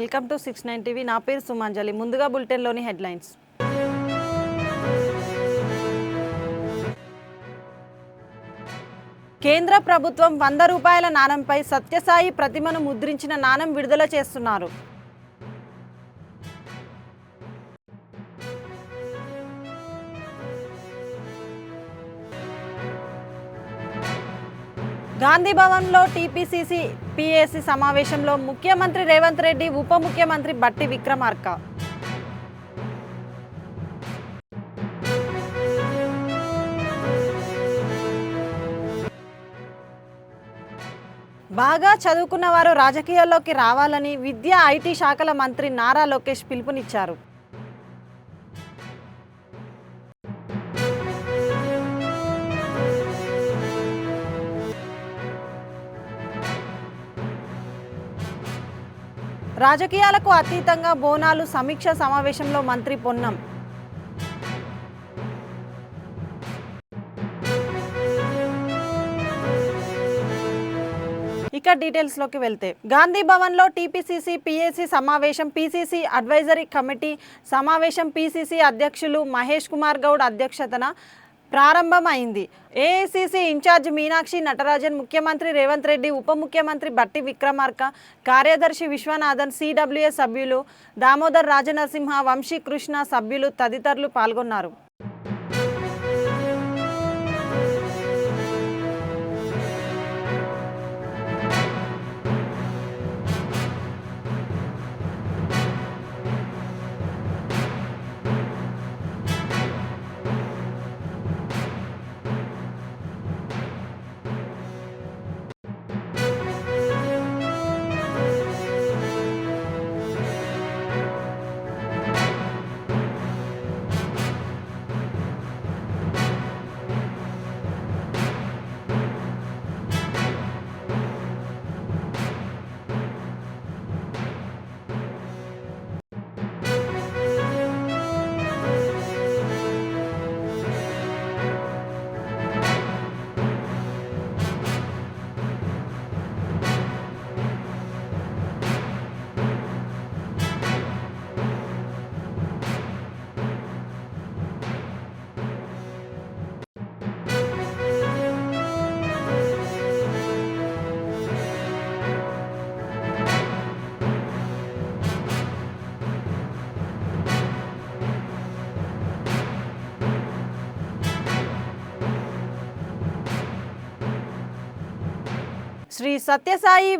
Welcome to 69 TV. నా పేరు సుమాంజలి. ముందుగా బులెటిన్లోని హెడ్లైన్స్. కేంద్ర ప్రభుత్వం 100 రూపాయల నాణెంపై సత్యసాయి ప్రతిమను ముద్రించిన నాణెం విడుదల చేస్తున్నారు. గాంధీ భవన్లో టీపీసీసీ పీఏసీ సమావేశంలో ముఖ్యమంత్రి రేవంత్ రెడ్డి, ఉప ముఖ్యమంత్రి బట్టి విక్రమార్క. బాగా చదువుకున్న వారు రాజకీయాల్లోకి రావాలని విద్యా ఐటీ శాఖల మంత్రి నారా లోకేష్ పిలుపునిచ్చారు. రాజకీయాలకు అతీతంగా బోనాలు సమీక్ష సమావేశంలో మంత్రి పొన్నం. ఇక డీటెయిల్స్లోకి వెళ్తే, గాంధీ భవన్లో టీపీసీసీ పీఏసీ సమావేశం, పీసీసీ అడ్వైజరీ కమిటీ సమావేశం పీసీసీ అధ్యక్షులు మహేష్ కుమార్ గౌడ్ అధ్యక్షతన ప్రారంభమైంది. ఏఐసీసీ ఇన్ఛార్జ్ మీనాక్షి నటరాజన్, ముఖ్యమంత్రి రేవంత్ రెడ్డి, ఉప ముఖ్యమంత్రి బట్టి విక్రమార్క, కార్యదర్శి విశ్వనాథన్, సిడబ్ల్యూఏ సభ్యులు దామోదర్ రాజనరసింహ, వంశీ కృష్ణ సభ్యులు తదితరులు పాల్గొన్నారు. శ్రీ సత్యసాయి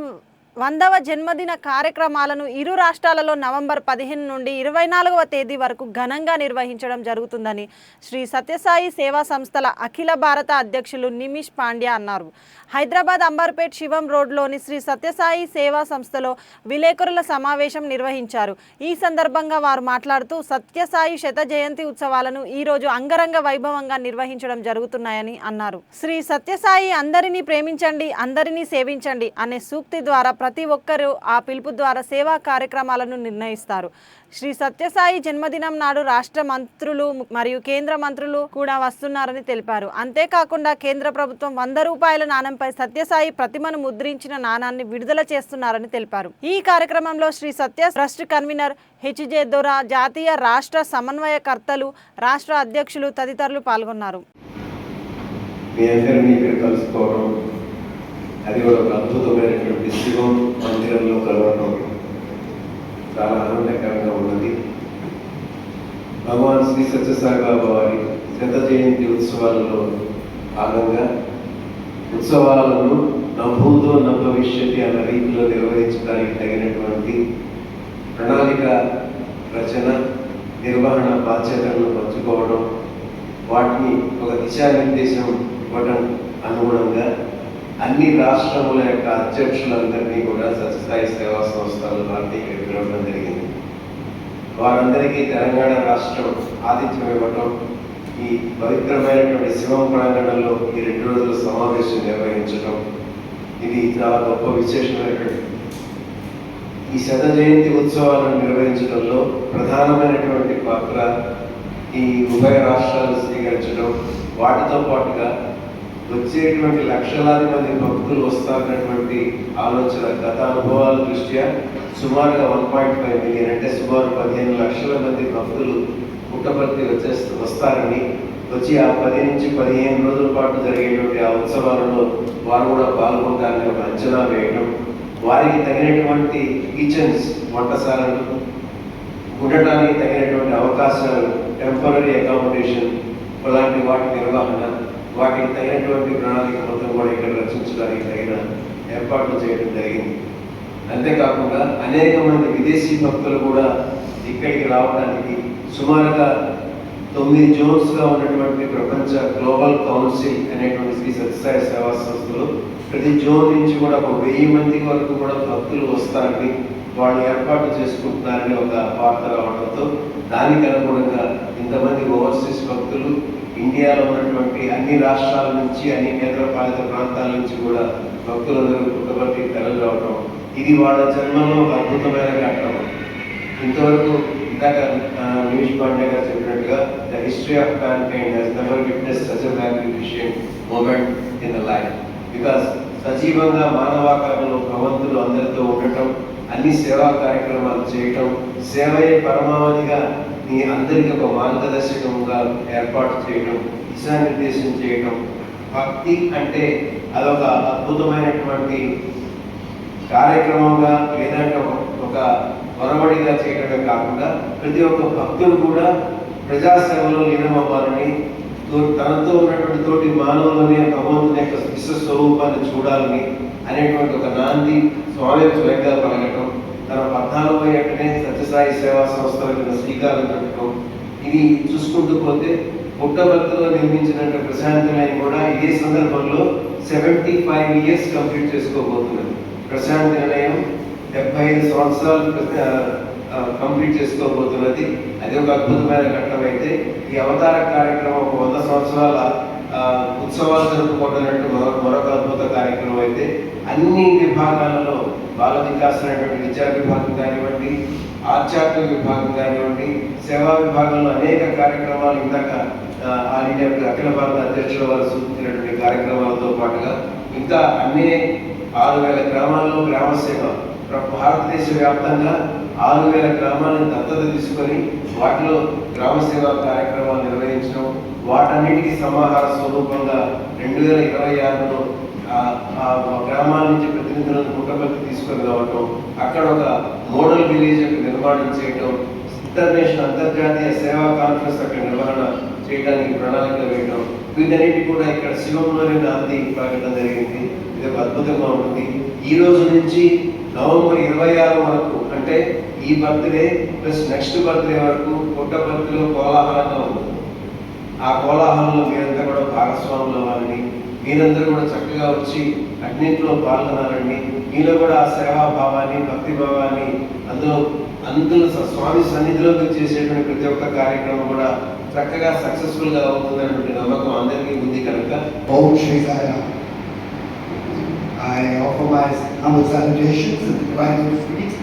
100వ జన్మదిన కార్యక్రమాలను ఇరు రాష్ట్రాలలో నవంబర్ 15 నుండి 24వ తేదీ వరకు ఘనంగా నిర్వహించడం జరుగుతుందని శ్రీ సత్యసాయి సేవా సంస్థల అఖిల భారత అధ్యక్షులు నిమిష్ పాండ్యా అన్నారు. హైదరాబాద్ అంబర్పేట్ శివం రోడ్లోని శ్రీ సత్యసాయి సేవా సంస్థలో విలేకరుల సమావేశం నిర్వహించారు. ఈ సందర్భంగా వారు మాట్లాడుతూ సత్యసాయి శత జయంతి ఉత్సవాలను ఈరోజు అంగరంగ వైభవంగా నిర్వహించడం జరుగుతున్నాయని అన్నారు. శ్రీ సత్యసాయి అందరినీ ప్రేమించండి, అందరినీ సేవించండి అనే సూక్తి ద్వారా ప్రతి ఒక్కరూ ఆ పిలుపు ద్వారా సేవా కార్యక్రమాలను నిర్ణయిస్తారు. శ్రీ సత్యసాయి జన్మదినం నాడు రాష్ట్ర మంత్రులు మరియు కేంద్ర మంత్రులు కూడా వస్తున్నారని తెలిపారు. అంతేకాకుండా కేంద్ర ప్రభుత్వం 100 రూపాయల నాణెంపై సత్యసాయి ప్రతిమను ముద్రించిన నాణాన్ని విడుదల చేస్తున్నారని తెలిపారు. ఈ కార్యక్రమంలో శ్రీ సత్య ట్రస్ట్ కన్వీనర్ హెచ్జే దొర, జాతీయ రాష్ట్ర సమన్వయకర్తలు, రాష్ట్ర అధ్యక్షులు తదితరులు పాల్గొన్నారు. అది కూడా ఒక అద్భుతమైనటువంటి శివం మందిరంలో కలవడం చాలా ఆనందకరంగా ఉన్నది. భగవాన్ శ్రీ సత్యసాయి బాబా వారి శత జయంతి ఉత్సవాలలో భాగంగా ఉత్సవాలను నభూతో నభవిష్యతి అన్న రీతిలో నిర్వహించడానికి తగినటువంటి ప్రణాళిక రచన, నిర్వహణ బాధ్యతలను పంచుకోవడం, వాటిని ఒక దిశానిర్దేశం ఇవ్వడం అనుగుణంగా అన్ని రాష్ట్రముల యొక్క అధ్యక్షులందరినీ కూడా సత్యసాయి సేవా సంస్థల పార్టీకి పిలవడం జరిగింది. వారందరికీ తెలంగాణ రాష్ట్రం ఆతిథ్యం ఇవ్వటం, ఈ పవిత్రమైనటువంటి శివం ప్రాంగణంలో ఈ 2 రోజుల సమావేశం నిర్వహించడం, ఇది చాలా గొప్ప విశేషమైనటువంటి. ఈ శత జయంతి ఉత్సవాలను నిర్వహించడంలో ప్రధానమైనటువంటి పాత్ర ఈ ఉభయ రాష్ట్రాలు స్వీకరించడం, వాటితో పాటుగా వచ్చేటువంటి లక్షలాది మంది భక్తులు వస్తారన్నటువంటి ఆలోచన గత అనుభవాల దృష్ట్యా సుమారుగా 1.5 మిలియన్ అంటే సుమారు 15 లక్షల మంది భక్తులు పుట్టపర్తి వస్తారని, వచ్చి ఆ 10 నుంచి 15 రోజుల పాటు జరిగేటువంటి ఆ ఉత్సవాలలో వారు కూడా పాల్గొంటారని ఒక అంచనా వేయడం, వారికి తగినటువంటి కిచెన్స్ వంటశాలలు, ఉండటానికి తగినటువంటి అవకాశాలు, టెంపరీ అకామిడేషన్ అలాంటి వాటి నిర్వహణ, వాటికి తగినటువంటి ప్రణాళిక మొత్తం కూడా ఇక్కడ రచించడానికి తగిన ఏర్పాట్లు చేయడం జరిగింది. అంతేకాకుండా అనేక మంది విదేశీ భక్తులు కూడా ఇక్కడికి రావడానికి సుమారుగా 9 జోన్స్గా ఉన్నటువంటి ప్రపంచ గ్లోబల్ కౌన్సిల్ అనేటువంటి శ్రీ సత్యసాయి సేవా సంస్థలు ప్రతి జోన్ నుంచి కూడా ఒక 1000 మంది వరకు కూడా భక్తులు వస్తారని వాళ్ళు ఏర్పాటు చేసుకుంటున్నారని ఒక వార్త రావడంతో దానికి అనుగుణంగా ఇంతమంది ఓవర్సీస్ భక్తులు ఇండియాలో ఉన్నటువంటి అన్ని రాష్ట్రాల నుంచి, అన్ని కేంద్రపాలిత ప్రాంతాల నుంచి కూడా భక్తులందరూ పుట్టపర్తికి తరలి రావడం, ఇది వాళ్ళ జన్మలో అద్భుతమైన ఘట్టం. ఇంతవరకు ఇందాక నీష్ పాండే గారు చెప్పినట్టుగా the history of mankind has never witness such a magnificent moment in the life. Because సజీవంగా మానవాకారంలో భగవంతులు అందరితో ఉండటం, అన్ని సేవా కార్యక్రమాలు చేయటం, సేవయే పరమావధిగా మీ అందరికీ ఒక మార్గదర్శకంగా ఏర్పాటు చేయటం, దిశానిర్దేశం చేయటం. భక్తి అంటే అదొక అద్భుతమైనటువంటి కార్యక్రమంగా లేదంటే ఒక వరవడిగా చేయడమే కాకుండా ప్రతి ఒక్క భక్తుడు కూడా ప్రజాసేవలో లీనమవ్వాలని, తనతో ఉన్నటువంటి తోటి మానవులని భగవంతుని యొక్క విశ్వస్వరూపాన్ని చూడాలని అనేటువంటి ఒక నాంది స్వామి స్వయంగా పలకటం, తన 14వ ఏటనే సత్యసాయి సేవా సంస్థల కింద శ్రీకారం చుట్టడం, ఇది చూసుకుంటూ పోతే పుట్టపర్తిలో నిర్మించినటువంటి ప్రశాంతి నిలయం కూడా ఇదే సందర్భంలో 75 ఇయర్స్ కంప్లీట్ చేసుకోబోతున్నది. ప్రశాంతి నిలయం 75 సంవత్సరాలు కంప్లీట్ చేసుకోబోతున్నది. అది ఒక అద్భుతమైన ఘట్టం. అయితే ఈ అవతార కార్యక్రమం ఒక 100 సంవత్సరాల ఉత్సవాలు జరుపుకోవడం మరొక అద్భుత కార్యక్రమం. అయితే అన్ని విభాగాలలో బాల వికాస్ అనేటువంటి విద్యా విభాగం కానివ్వండి, ఆధ్యాత్మిక విభాగం కానివ్వండి, సేవా విభాగంలో అనేక కార్యక్రమాలు ఇందాక ఆల్ ఇండియా అఖిల భారత అధ్యక్షుల వారు సూచించినటువంటి కార్యక్రమాలతో పాటుగా ఇంకా అన్ని 6000 గ్రామాల్లో గ్రామ సేవ, భారతదేశ వ్యాప్తంగా 6000 గ్రామాలను దత్తత తీసుకొని వాటిలో గ్రామ సేవా కార్యక్రమాలు నిర్వహించడం, వాటన్నిటికీ సమాహార స్వరూపంగా 2026లో గ్రామాల నుంచి ప్రతినిధులను పుట్టపర్తి తీసుకొని రావటం, అక్కడ ఒక మోడల్ విలేజ్ నిర్మాణం చేయడం, అంతర్జాతీయ సేవా కాన్ఫరెన్స్ అక్కడ నిర్వహణ చేయడానికి ప్రణాళిక వేయడం, వీటన్నిటి కూడా ఇక్కడ శివంలోనే నాంది పలకడం జరిగింది. ఇది ఒక అద్భుతంగా ఉంటుంది. ఈ రోజు నుంచి నవంబర్ 26 వరకు, అంటే ఈ బర్త్డే ప్లస్ నెక్స్ట్ బర్త్డే వరకు పుట్టపర్తిలో కోలాహలంగా ఉంటుంది. ఆ కోలాహలంలో మీరంతా కూడా భాగస్వాములు అవ్వాలని, మీరందరూ కూడా చక్కగా వచ్చి అన్నింటిలో పాల్గొనాలని, మీలో కూడా ఆ సేవాభావాన్ని, భక్తి భావాన్ని అందులో స్వామి సన్నిధిలో మీరు చేసేటువంటి ప్రతి ఒక్క కార్యక్రమం కూడా చక్కగా సక్సెస్ఫుల్ గా అవుతుందనేటువంటి నమ్మకం అందరికీ ఉంది కనుక ఓం Shri Sairam. I offer my humble salutations and divine feet.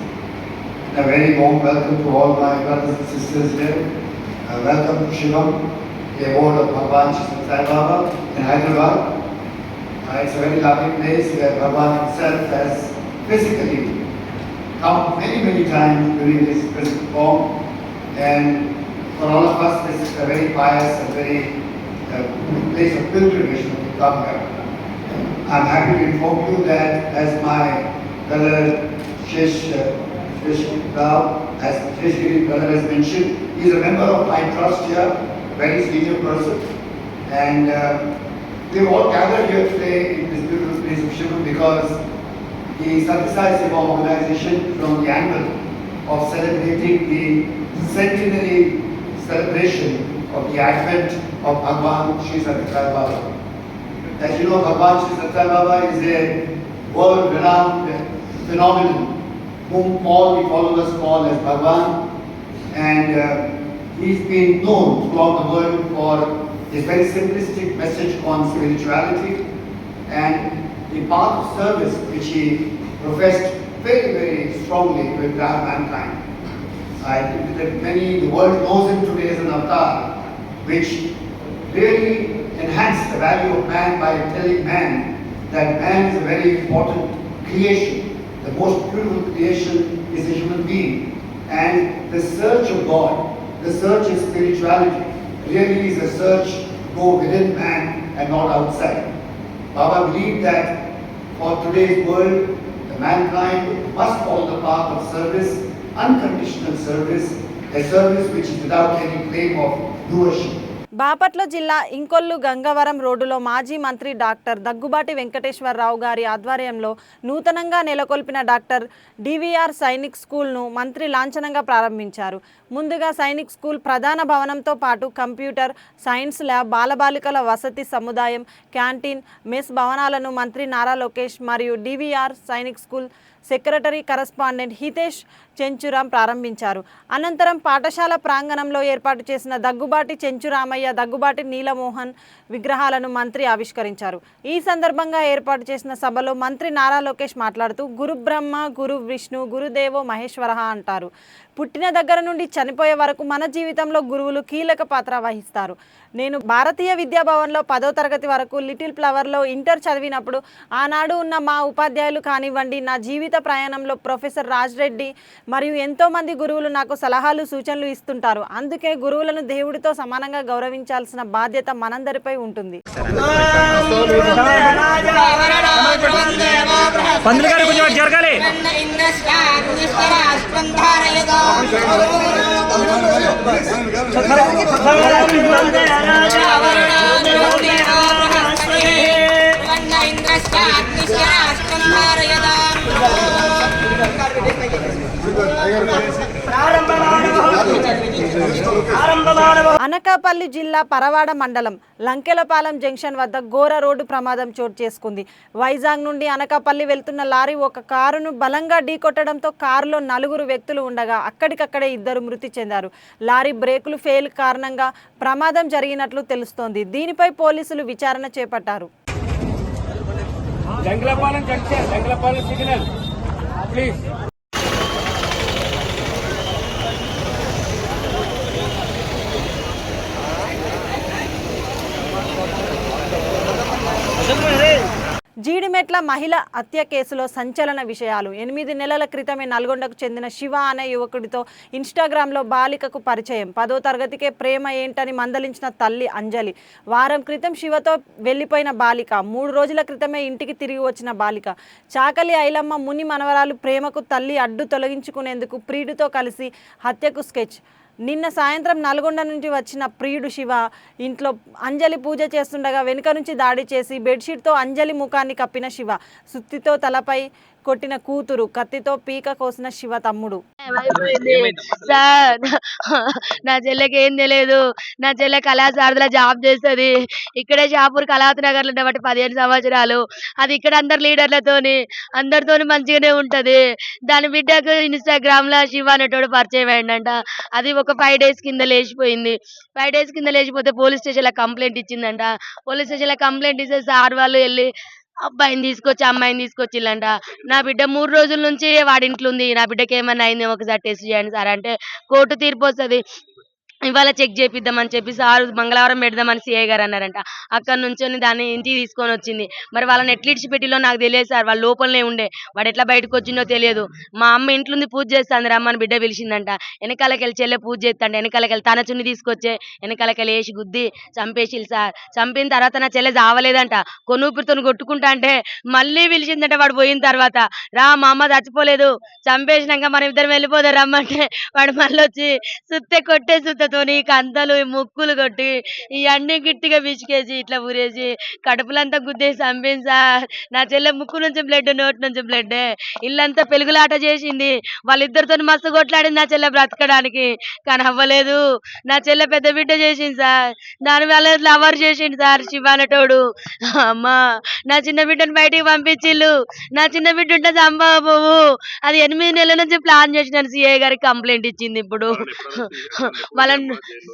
A very warm welcome to all my brothers and sisters here. Welcome to Shivam, the abode of Bhagwan Shri Sai Baba in Hyderabad. It's a very lovely place where Bhagwan himself has physically come many times during his present form, and for all of us this is a very pious and very place of pilgrimage when we come here. I'm happy to inform you that as my brother Shesh Rao, as Shesh brother has mentioned, he is a member of my trust here, a very senior person, and we've all gathered here today in this beautiful place of Shivam because the Satyasai Seva organization from the angle of celebrating the centenary celebration of the advent of Bhagwan Shri Satyasai Baba. As you know, Bhagwan Shri Satyasai Baba is a world-renowned phenomenon whom all the followers call as Bhagwan, and he's been known throughout the world for his very simplistic message on spirituality and the path of service which he professed very strongly to entire mankind. I think that the world knows him today as an avatar, which really enhance the value of man by telling man that man is a very important creation. The most beautiful creation is a human being. And the search of God, the search of spirituality, really is a search to go within man and not outside. Baba believed that for today's world, the mankind must follow the path of service, unconditional service, a service which is without any claim of doership. Bapatla జిల్లా ఇంకొల్లు గంగవరం రోడ్డులో మాజీ మంత్రి doctor Daggubati Venkateswararao గారి ఆధ్వర్యంలో నూతనంగా నెలకొల్పిన doctor DVR Sainik స్కూల్ను మంత్రి లాంఛనంగా ప్రారంభించారు. ముందుగా సైనిక్ స్కూల్ ప్రధాన భవనంతో పాటు కంప్యూటర్, సైన్స్ ల్యాబ్, బాలబాలికల వసతి సముదాయం, క్యాంటీన్, మెస్ భవనాలను మంత్రి నారా లోకేష్ మరియు DVR Sainik school secretary correspondent Hitesh Chenchuram ప్రారంభించారు. అనంతరం పాఠశాల ప్రాంగణంలో ఏర్పాటు చేసిన దగ్గుబాటి చెంచురామయ్య, దగ్గుబాటి నీలమోహన్ విగ్రహాలను మంత్రి ఆవిష్కరించారు. ఈ సందర్భంగా ఏర్పాటు చేసిన సభలో మంత్రి నారా లోకేష్ మాట్లాడుతూ గురు బ్రహ్మ, గురు విష్ణు, గురుదేవో మహేశ్వరః అంటారు. పుట్టిన దగ్గర నుండి చనిపోయే వరకు మన జీవితంలో గురువులు కీలక పాత్ర వహిస్తారు. నేను భారతీయ విద్యాభవన్లో 10వ తరగతి వరకు, లిటిల్ ఫ్లవర్లో ఇంటర్ చదివినప్పుడు ఆనాడు ఉన్న మా ఉపాధ్యాయులు కానివ్వండి, నా జీవిత ప్రయాణంలో ప్రొఫెసర్ రాజ్ రెడ్డి మరియు ఎంతోమంది గురువులు నాకు సలహాలు, సూచనలు ఇస్తుంటారు. అందుకే గురువులను దేవుడితో సమానంగా గౌరవించాల్సిన బాధ్యత మనందరిపై ఉంటుంది. పందులు గారు కొంచెం జరగాలి. అనకాపల్లి జిల్లా పరవాడ మండలం లంకెలపాలెం జంక్షన్ వద్ద ఘోర రోడ్డు ప్రమాదం చోటు చేసుకుంది. వైజాగ్ నుండి అనకాపల్లి వెళ్తున్న లారీ ఒక కారును బలంగా ఢీకొట్టడంతో కారులో 4 వ్యక్తులు ఉండగా అక్కడికక్కడే 2 మృతి చెందారు. లారీ బ్రేకులు ఫెయిల్ కారణంగా ప్రమాదం జరిగినట్లు తెలుస్తోంది. దీనిపై పోలీసులు విచారణ చేపట్టారు. Lankelapalem junction, Lankelapalem signal please. Jeedimetla మహిళ హత్య కేసులో సంచలన విషయాలు. 8 నెలల క్రితమే నల్గొండకు చెందిన శివ అనే యువకుడితో ఇన్స్టాగ్రామ్లో బాలికకు పరిచయం. 10వ తరగతికే ప్రేమ ఏంటని మందలించిన తల్లి అంజలి. వారం క్రితం శివతో వెళ్ళిపోయిన బాలిక, 3 రోజుల క్రితమే ఇంటికి తిరిగి వచ్చిన బాలిక. చాకలి ఐలమ్మ ముని మనవరాలు ప్రేమకు తల్లి అడ్డు తొలగించుకునేందుకు ప్రియుడితో కలిసి హత్యకు స్కెచ్. నిన్న సాయంత్రం నల్గొండ నుంచి వచ్చిన ప్రియుడు శివ ఇంట్లో అంజలి పూజ చేస్తుండగా వెనుక నుంచి దాడి చేసి బెడ్షీట్తో అంజలి ముఖాన్ని కప్పిన శివ, సుత్తితో తలపై కొట్టిన కూతురు, కత్తితో పీక కోసిన శివ తమ్ముడు. సార్, నా చెల్లెకి ఏం తెలియదు. నా చెల్లె కళాశారలో జాబ్ చేస్తుంది. ఇక్కడే షాపూర్ కళావతి నగర్లో ఉండబట్టి 15 సంవత్సరాలు. అది ఇక్కడ అందరు లీడర్లతోని అందరితోని మంచిగానే ఉంటది. దాని బిడ్డకు ఇన్స్టాగ్రామ్ లో శివ అనేటోడు పరిచయం అయిందంట. అది ఒక 5 days కింద లేచిపోయింది. 5 days కింద లేచిపోతే పోలీస్ స్టేషన్ లో కంప్లైంట్ ఇచ్చిందంట. పోలీస్ స్టేషన్ లో కంప్లైంట్ ఇస్తే సార్ వాళ్ళు వెళ్ళి అబ్బాయిని తీసుకొచ్చి అమ్మాయిని తీసుకొచ్చిల్లంట. నా బిడ్డ 3 రోజుల నుంచి వాడింట్లో ఉంది. నా బిడ్డకి ఏమన్నా అయింది, ఒకసారి టెస్ట్ చేయండి సార్ అంటే కోర్టు తీర్పు వస్తుంది. ఇవాళ చెక్ చేపిద్దామని చెప్పి సార్ మంగళవారం పెడదామని సిఐ గారు అన్నారంట. అక్కడ నుంచి దాన్ని ఇంటికి తీసుకొని వచ్చింది. మరి వాళ్ళని ఎట్లా ఇడిచిపెట్టిలో నాకు తెలియదు సార్. వాళ్ళ లోపలనే ఉండే, వాడు ఎట్లా బయటకు వచ్చిందో తెలియదు. మా అమ్మ ఇంట్లో పూజ చేస్తాంది, రమ్మని బిడ్డ పిలిచిందంట. వెనకాలకెళ్ళి చెల్లె పూజ చేస్తాంటే వెనకాలకెళ్ళి తన చున్ని తీసుకొచ్చే వెనకాలకెళ్ళి వేసి గుద్ది చంపేసిల్లు సార్. చంపిన తర్వాత నా చెల్లె చావలేదంట. కొనుపిరితో కొట్టుకుంటా అంటే మళ్ళీ పిలిచిందంట. వాడు పోయిన తర్వాత, రా మా అమ్మ చచ్చిపోలేదు, చంపేసినాక మనం ఇద్దరం వెళ్ళిపోదాం రమ్మంటే వాడు మళ్ళీ వచ్చి సుత్తే కొట్టే సుత్తతోని కంతలు ముక్కులు కొట్టి ఇవన్నీ గట్టిగా పిసికేసి ఇట్లా ఊరేసి కడుపులంతా గుద్దేసి చంపింది సార్. నా చెల్లె ముక్కు నుంచి బ్లడ్, నోటి నుంచి బ్లడ్, ఇల్లంతా పెలుగులాట చేసింది. వాళ్ళిద్దరితో మస్తు కొట్లాడింది నా చెల్లె బ్రతకడానికి, కానీ అవ్వలేదు. నా చెల్లె పెద్ద బిడ్డ చేసింది సార్. దాని వల్ల లవర్ చేసిండు సార్ శివ అనేటోడు. అమ్మా, నా చిన్న బిడ్డను బయటికి పంపించిల్లు. నా చిన్న బిడ్డ ఉంటే చంపబోవు. అది 8 నెలల నుంచి ప్లాన్ చేసిన సిఐ గారికి కంప్లైంట్ ఇచ్చింది. ఇప్పుడు వాళ్ళ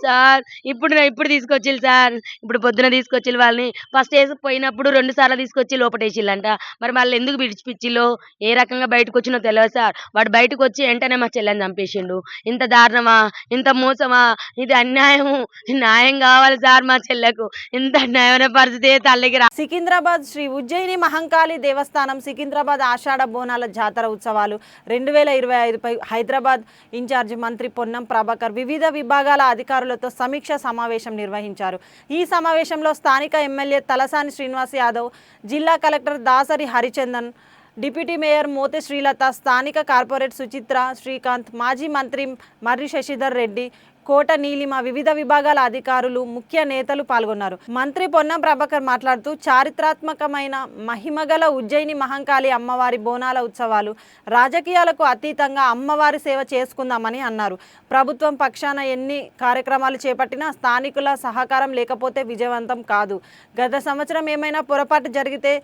సార్ ఇప్పుడు తీసుకొచ్చిల్లు సార్, ఇప్పుడు పొద్దున తీసుకొచ్చిల్లు వాళ్ళని. ఫస్ట్ పోయినప్పుడు 2 సార్లు తీసుకొచ్చి లోపటేసిల్లంట. మరి వాళ్ళు ఎందుకు విడిచిపిచ్చిల్లో, ఏ రకంగా బయటకు వచ్చినో తెలియదు సార్. వాడు బయటకు వచ్చి వెంటనే మా చెల్లెని చంపేసిండు. ఇంత దారుణమా, ఇంత మోసమా, ఇది అన్యాయము. న్యాయం కావాలి సార్ మా చెల్లెకు. ఇంత అన్యాయమైన పరిస్థితి తల్లికి సికింద్రాబాద్ శ్రీ ఉజ్జయిని మహంకాళి దేవస్థానం సికింద్రాబాద్ ఆషాఢ బోనాల జాతర ఉత్సవాలు 2025పై హైదరాబాద్ ఇన్ఛార్జి మంత్రి పొన్నం ప్రభాకర్ వివిధ విభాగాల అధికారులతో సమీక్ష సమావేశం నిర్వహించారు. ఈ సమావేశంలో స్థానిక ఎమ్మెల్యే తలసాని శ్రీనివాస్ యాదవ్, జిల్లా collector Dasari Harichandan, deputy mayor Mothe Srilatha, స్థానిక కార్పొరేట్ సుచిత్ర శ్రీకాంత్, మాజీ మంత్రి మర్రి శశిధర్ రెడ్డి, కోట నీలిమ, వివిధ విభాగాల అధికారులు, ముఖ్య నేతలు పాల్గొన్నారు. మంత్రి పొన్నం ప్రభాకర్ మాట్లాడుతూ చారిత్రాత్మకమైన మహిమగల ఉజ్జయిని మహంకాళి అమ్మవారి బోనాల ఉత్సవాలు రాజకీయాలకు అతీతంగా అమ్మవారి సేవ చేసుకుందామని అన్నారు. ప్రభుత్వం పక్షాన ఎన్ని కార్యక్రమాలు చేపట్టినా స్థానికుల సహకారం లేకపోతే విజయవంతం కాదు. గత సంవత్సరం ఏమైనా పొరపాటు జరిగితే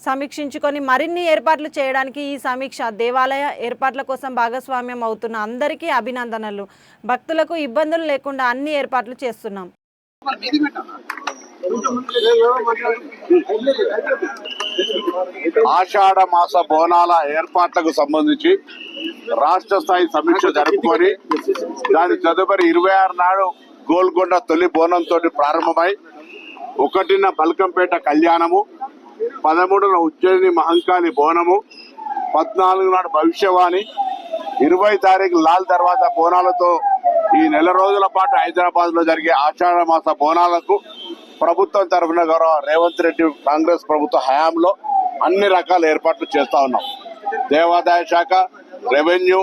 సమీక్షించుకొని మరిన్ని ఏర్పాట్లు చేయడానికి ఈ సమీక్ష. దేవాలయ ఏర్పాట్ల కోసం భాగస్వామ్యం అవుతున్న అందరికీ అభినందనలు. భక్తులకు ఇబ్బందులు లేకుండా అన్ని ఏర్పాట్లు చేస్తున్నాం. ఆషాఢ మాస బోనాల ఏర్పాట్లకు సంబంధించి రాష్ట్ర స్థాయి సమీక్ష జరుపుకొని దాని తదుపరి 26 నాడు గోల్కొండ తొలి బోనంతో ప్రారంభమై 1న బల్కంపేట కళ్యాణము, 13న ఉజ్జయిని మహంకాళి బోనము, 14 నాడు భవిష్యవాణి, 20 తారీఖు లాల్ దర్వాజా బోనాలతో ఈ నెల రోజుల పాటు హైదరాబాద్ లో జరిగే ఆషాఢ మాస బోనాలకు ప్రభుత్వం తరఫున గౌరవ రేవంత్ రెడ్డి కాంగ్రెస్ ప్రభుత్వ హయాంలో అన్ని రకాల ఏర్పాట్లు చేస్తా ఉన్నాం. దేవాదాయ శాఖ, రెవెన్యూ,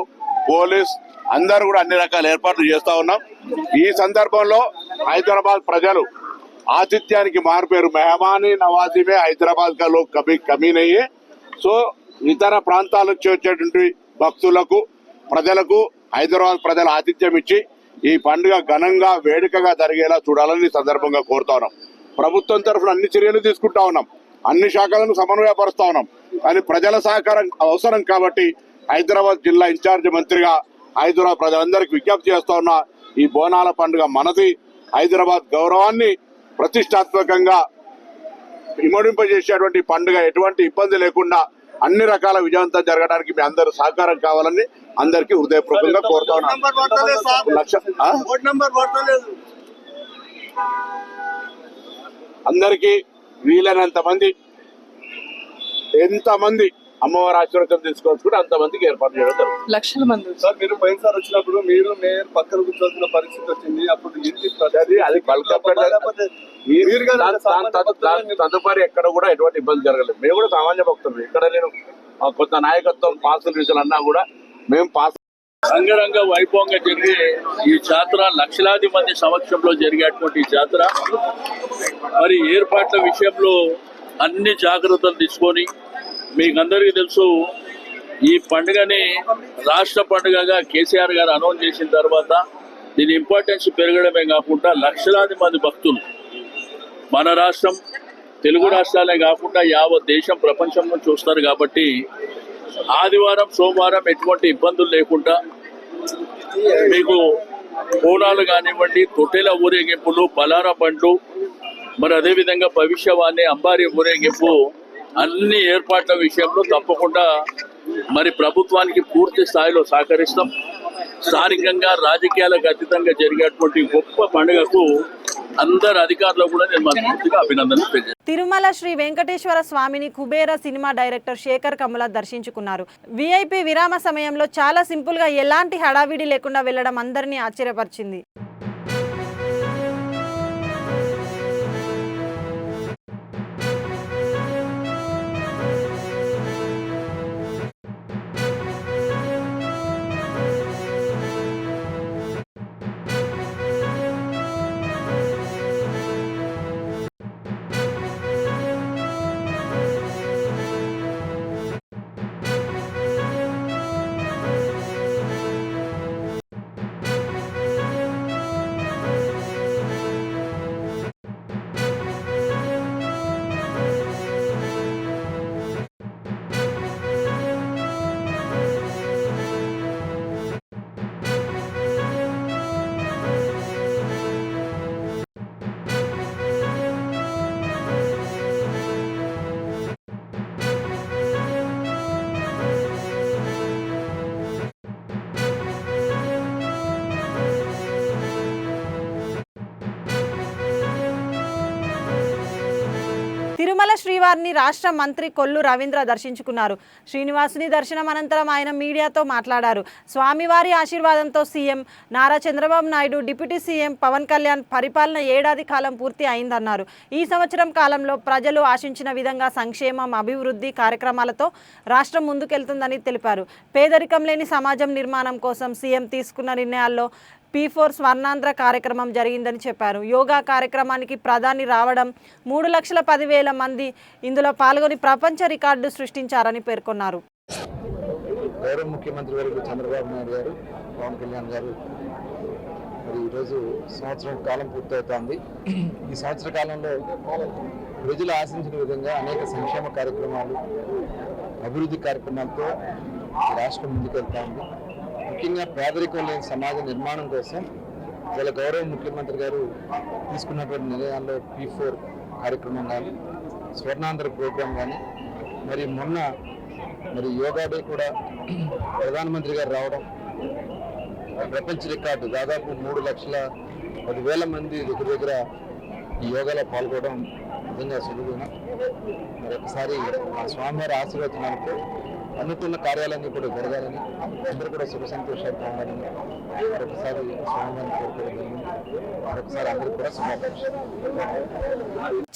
పోలీస్ అందరూ కూడా అన్ని రకాల ఏర్పాట్లు చేస్తా ఉన్నాం. ఈ సందర్భంలో హైదరాబాద్ ప్రజలు ఆతిథ్యానికి మారిపోయారు. మెహమానీ నవాజీ మే హైదరాబాద్ కా లోగ్ కభీ కమీ నహీ హై. సో ఇతర ప్రాంతాల నుంచి వచ్చేటువంటి భక్తులకు, ప్రజలకు హైదరాబాద్ ప్రజలు ఆతిథ్యం ఇచ్చి ఈ పండుగ ఘనంగా వేడుకగా జరిగేలా చూడాలని ఈ సందర్భంగా కోరుతా ఉన్నాం. ప్రభుత్వం తరఫున అన్ని చర్యలు తీసుకుంటా ఉన్నాం, అన్ని శాఖలను సమన్వయపరుస్తా ఉన్నాం. కానీ ప్రజల సహకారం అవసరం కాబట్టి హైదరాబాద్ జిల్లా ఇన్ఛార్జి మంత్రిగా హైదరాబాద్ ప్రజలందరికీ విజ్ఞప్తి చేస్తా ఉన్నా, ఈ బోనాల పండుగ మనది. హైదరాబాద్ గౌరవాన్ని ప్రతిష్టాత్మకంగా ఇమడింపజేసేటువంటి పండుగ ఎటువంటి ఇబ్బంది లేకుండా అన్ని రకాల విజయవంతం జరగడానికి మీ అందరూ సహకారం కావాలని అందరికీ హృదయపూర్వకంగా కోరుతా ఉన్నాను. అందరికీ వీలైనంత మంది, ఎంతమంది అమ్మవారి ఆశీర్వాదం తీసుకోవచ్చు అంతమందికి ఏర్పాటు చేయడం జరుగుతుంది. లక్షల మంది. సార్, మీరు పోయినసారి వచ్చినప్పుడు మీరు మేయర్ పక్కన కూర్చోవాల్సిన పరిస్థితి వచ్చింది. అప్పుడు అది తదుపరి ఎక్కడ కూడా ఎటువంటి ఇబ్బంది జరగలేదు. మేము కూడా సామాన్య భక్తులు. ఇక్కడ నేను కొంత నాయకత్వం పాసులు విషయాలు అన్నా కూడా మేము పాస్ అంగరంగ వైభవంగా జరిగే ఈ జాతర, లక్షలాది మంది సమక్షంలో జరిగేటువంటి జాతర, మరి ఏర్పాట్ల విషయంలో అన్ని జాగ్రత్తలు తీసుకొని, మీకు అందరికీ తెలుసు ఈ పండుగని రాష్ట్ర పండుగగా కేసీఆర్ గారు అనౌన్స్ చేసిన తర్వాత దీని ఇంపార్టెన్స్ పెరగడమే కాకుండా లక్షలాది మంది భక్తులు మన రాష్ట్రం, తెలుగు రాష్ట్రాలే కాకుండా యావత్ దేశం, ప్రపంచం నుంచి వస్తారు. కాబట్టి ఆదివారం, సోమవారం ఎటువంటి ఇబ్బందులు లేకుండా మీకు బోనాలు కానివ్వండి, తొట్టెల ఊరేగింపులు, బలార బండ్లు, మరి అదేవిధంగా భవిష్యవాణి, అంబారి ఊరేగింపు, అన్ని ఏర్పాట్ల విషయంలో తప్పకుండా మరి ప్రభుత్వానికి పూర్తి స్థాయిలో సహకరిస్తాం. స్థానికంగా రాజకీయాలకు అతీతంగా జరిగేటువంటి గొప్ప పండుగకు అందరు అధికారులు కూడా నేను మనస్ఫూర్తిగా అభినందనలు తెలియజేస్తాను. తిరుమల శ్రీ వెంకటేశ్వర స్వామిని కుబేర సినిమా డైరెక్టర్ శేఖర్ కమ్ముల దర్శించుకున్నారు. విఐపి విరామ సమయంలో చాలా సింపుల్ గా ఎలాంటి హడావిడి లేకుండా వెళ్లడం అందరినీ ఆశ్చర్యపరిచింది. స్వామివారిని రాష్ట్ర మంత్రి కొల్లు రవీంద్ర దర్శించుకున్నారు. శ్రీనివాసుని దర్శనం అనంతరం ఆయన మీడియాతో మాట్లాడారు. స్వామివారి ఆశీర్వాదంతో CM Nara Chandrababu Naidu, deputy CM Pawan Kalyan పరిపాలన ఏడాది కాలం పూర్తి అయిందన్నారు. ఈ సంవత్సరం కాలంలో ప్రజలు ఆశించిన విధంగా సంక్షేమం, అభివృద్ధి కార్యక్రమాలతో రాష్ట్రం ముందుకెళ్తుందని తెలిపారు. పేదరికం లేని సమాజం నిర్మాణం కోసం సీఎం తీసుకున్న నిర్ణయాల్లో P4 స్వర్ణాంధ్ర కార్యక్రమం జరిగిందని చెప్పారు. యోగా కార్యక్రమానికి ప్రధాని రావడం 3,10,000 మంది ఇందులో పాల్గొని ప్రపంచ రికార్డు సృష్టించారని పేర్కొన్నారు. గౌరవ ముఖ్యమంత్రి వర్యులు చంద్రబాబు నాయుడు గారు, పవన్ కళ్యాణ్ గారు మరి ఈరోజు సంవత్సరం కాలం పూర్తవుతోంది. ఈ సంవత్సర కాలంలో ప్రజలు ఆశించిన విధంగా అనేక సంక్షేమ కార్యక్రమాలు, అభివృద్ధి కార్యక్రమాలతో రాష్ట్రం ముందుకెళ్తా ఉంది. ముఖ్యంగా పేదరికం లేని సమాజ నిర్మాణం కోసం చాలా గౌరవ ముఖ్యమంత్రి గారు తీసుకున్నటువంటి నిర్ణయాల్లో P4 కార్యక్రమం కానీ, స్వర్ణాంధ్ర ప్రోగ్రాం కానీ, మొన్న యోగా డే కూడా ప్రధానమంత్రి గారు రావడం, ప్రపంచ రికార్డు దాదాపు 3,10,000 మంది దగ్గర ఈ యోగాలో పాల్గొనడం నిజంగా సులువున. ఒకసారి ఆ స్వామివారి ఆశీర్వచనాలతో అనుకున్న కార్యాలన్నీ కూడా జరగాలని, అందరూ కూడా సుఖ సంతోషాలతో ఉండాలని మరొకసారి స్వామివారిని కోరుకోవడం జరిగింది. మరొకసారి అందరూ కూడా శుభాకాంక్షలు.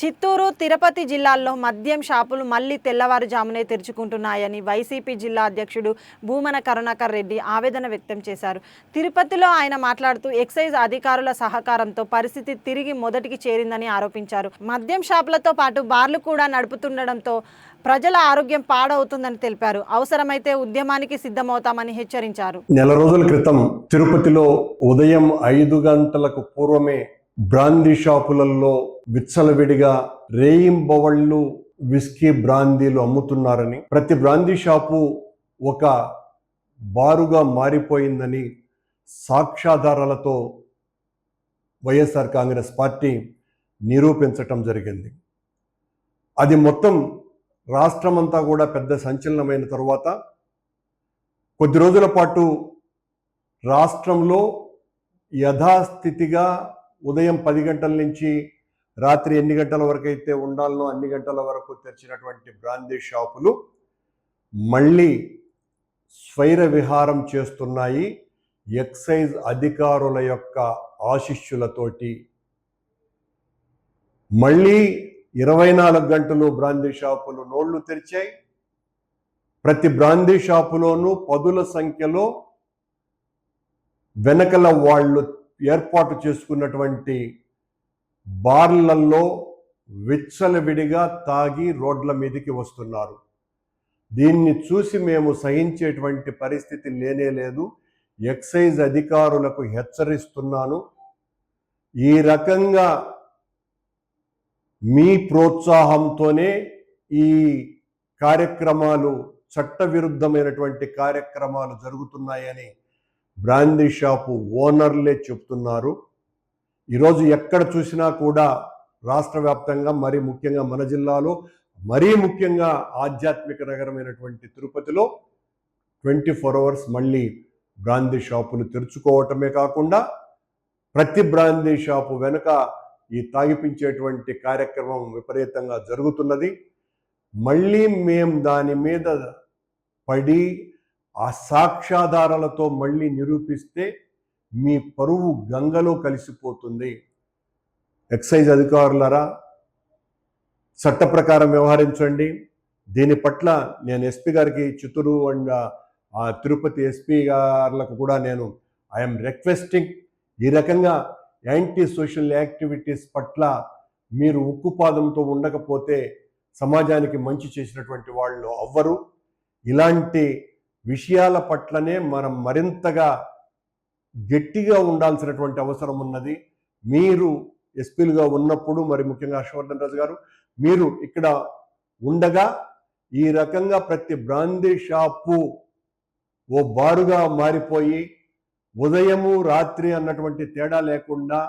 చిత్తూరు, తిరుపతి జిల్లాల్లో మద్యం షాపులు మళ్లీ తెల్లవారుజామునే తెరుచుకుంటున్నాయని వైసీపీ జిల్లా అధ్యక్షుడు భూమన కరుణాకర్ రెడ్డి ఆవేదన వ్యక్తం చేశారు. తిరుపతిలో ఆయన మాట్లాడుతూ ఎక్సైజ్ అధికారుల సహకారంతో పరిస్థితి తిరిగి మొదటికి చేరిందని ఆరోపించారు. మద్యం షాపులతో పాటు బార్లు కూడా నడుపుతుండడంతో ప్రజల ఆరోగ్యం పాడవుతుందని తెలిపారు. అవసరమైతే ఉద్యమానికి సిద్ధమవుతామని హెచ్చరించారు. నెల రోజుల క్రితం తిరుపతిలో ఉదయం 5 గంటలకు పూర్వమే బ్రాందీ షాపులలో విచ్చలవిడిగా రేయింబవళ్ళు విస్కీ బ్రాందీలు అమ్ముతున్నారని, ప్రతి బ్రాందీ షాపు ఒక బారుగా మారిపోయిందని సాక్ష్యాధారాలతో వైఎస్ఆర్ కాంగ్రెస్ పార్టీ నిరూపించటం జరిగింది. అది మొత్తం రాష్ట్రమంతా కూడా పెద్ద సంచలనమైన తరువాత కొద్ది రోజుల పాటు రాష్ట్రంలో యథాస్థితిగా ఉదయం 10 గంటల నుంచి రాత్రి ఎన్ని గంటల వరకు అయితే ఉండాలనో అన్ని గంటల వరకు తెరిచినటువంటి బ్రాందీ షాపులు మళ్ళీ స్వైర విహారం చేస్తున్నాయి. ఎక్సైజ్ అధికారుల యొక్క ఆశీస్సులతోటి మళ్ళీ 24 గంటలు బ్రాందీ షాపులు నోళ్లు తెరిచాయి. ప్రతి బ్రాందీ షాపులోనూ పదుల సంఖ్యలో వెనకల వాళ్ళు ఏర్పాటు చేసుకున్నటువంటి బార్లలో విచ్చలవిడిగా తాగి రోడ్ల మీదకి వస్తున్నారు. దీన్ని చూసి మేము సహించేటువంటి పరిస్థితి లేనే లేదు. ఎక్సైజ్ అధికారులకు హెచ్చరిస్తున్నాను. ఈ రకంగా మీ ప్రోత్సాహంతోనే ఈ కార్యక్రమాలు, చట్టవిరుద్ధమైనటువంటి కార్యక్రమాలు జరుగుతున్నాయని బ్రాందీ షాపు ఓనర్లే చెప్తున్నారు. ఈరోజు ఎక్కడ చూసినా కూడా రాష్ట్ర వ్యాప్తంగా, మరీ ముఖ్యంగా మన జిల్లాలో, మరీ ముఖ్యంగా ఆధ్యాత్మిక నగరమైనటువంటి తిరుపతిలో 24 అవర్స్ మళ్ళీ బ్రాందీ షాపులు తెరుచుకోవటమే కాకుండా ప్రతి బ్రాందీ షాపు వెనుక ఈ తాగిపించేటువంటి కార్యక్రమం విపరీతంగా జరుగుతున్నది. మళ్ళీ మేము దాని మీద పడి ఆ సాక్ష్యాధారాలతో మళ్ళీ నిరూపిస్తే మీ పరువు గంగలో కలిసిపోతుంది. ఎక్సైజ్ అధికారులరా, చట్ట ప్రకారం వ్యవహరించండి. దీని పట్ల నేను ఎస్పీ గారికి, చిత్తూరు అండ్ తిరుపతి ఎస్పీ గారులకు కూడా నేను ఐఎమ్ రిక్వెస్టింగ్, ఈ రకంగా యాంటీ సోషల్ యాక్టివిటీస్ పట్ల మీరు ఉక్కుపాదంతో ఉండకపోతే సమాజానికి మంచి చేసినటువంటి వాళ్ళు అవ్వరు. ఇలాంటి విషయాల పట్లనే మనం మరింతగా గట్టిగా ఉండాల్సినటువంటి అవసరం ఉన్నది. మీరు ఎస్పీలుగా ఉన్నప్పుడు, మరి ముఖ్యంగా హర్షవర్ధన్ రాజు గారు, మీరు ఇక్కడ ఉండగా ఈ రకంగా ప్రతి బ్రాందీ షాపు ఓ బారుగా మారిపోయి ఉదయము రాత్రి అన్నటువంటి తేడా లేకుండా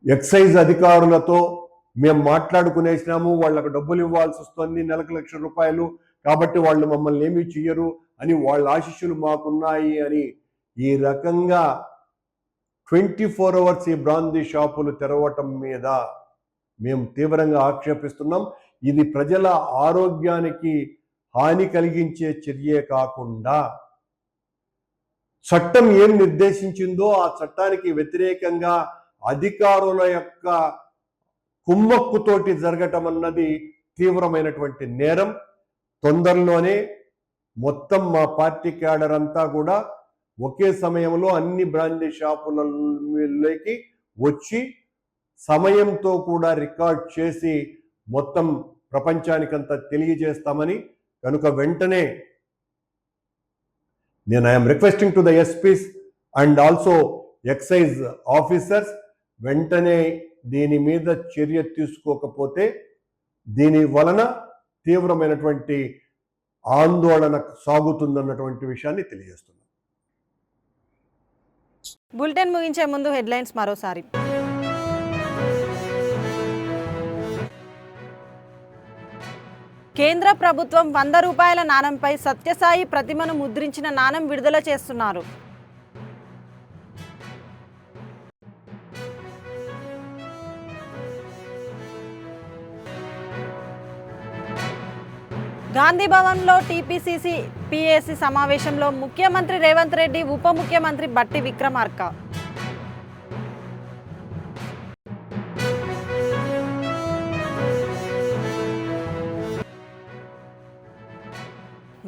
ఎక్సైజ్ అధికారులతో మేము మాట్లాడుకునేసినాము, వాళ్ళకు డబ్బులు ఇవ్వాల్సి వస్తుంది, నెలకు ₹1,00,000, కాబట్టి వాళ్ళు మమ్మల్ని ఏమీ చెయ్యరు అని వాళ్ళ ఆశీస్సులు మాకున్నాయి అని ఈ రకంగా 24 అవర్స్ ఈ బ్రాందీ షాపులు తెరవటం మీద మేము తీవ్రంగా ఆక్షేపిస్తున్నాం. ఇది ప్రజల ఆరోగ్యానికి హాని కలిగించే చర్యే కాకుండా చట్టం ఏం నిర్దేశించిందో ఆ చట్టానికి వ్యతిరేకంగా అధికారుల యొక్క కుమ్మక్కుతోటి జరగటం అన్నది తీవ్రమైనటువంటి నేరం. తొందరలోనే మొత్తం మా పార్టీ క్యాడర్ అంతా కూడా ఒకే సమయంలో అన్ని బ్రాండీ షాపులలోకి వచ్చి సమయంతో కూడా రికార్డ్ చేసి మొత్తం ప్రపంచానికంతా తెలియజేస్తామని, కనుక వెంటనే నేను I'm requesting to the SPs and also excise officers, వెంటనే దీని మీద చర్య తీసుకోకపోతే దీని వలన తీవ్రమైనటువంటి ఆందోళన సాగుతుందన్నటువంటి విషయాన్ని తెలియజేస్తున్నాను. బులెటిన్ ముగించే ముందు హెడ్లైన్స్ మరోసారి. కేంద్ర ప్రభుత్వం 100 రూపాయల నాణెంపై సత్యసాయి ప్రతిమను ముద్రించిన నాణెం విడుదల చేస్తున్నారు. గాంధీ భవన్లో టీపీసీసీ పీఏసీ సమావేశంలో ముఖ్యమంత్రి రేవంత్ రెడ్డి, ఉప ముఖ్యమంత్రి బట్టి విక్రమార్క.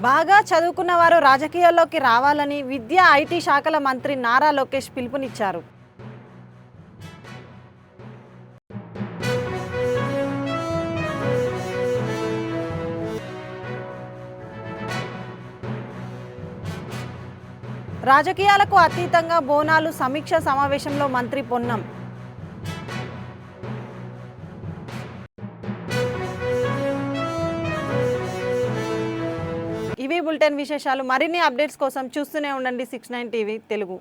బాగా చదువుకున్న వారు రాజకీయాల్లోకి రావాలని విద్యా ఐటీ శాఖల మంత్రి నారా లోకేష్ పిలుపునిచ్చారు. రాజకీయాలకు అతీతంగా బోనాలు సమీక్ష సమావేశంలో మంత్రి పొన్నం. ఇవి బులెటిన్ విశేషాలు. మరిన్ని అప్డేట్స్ కోసం చూస్తూనే ఉండండి 69 టీవీ తెలుగు.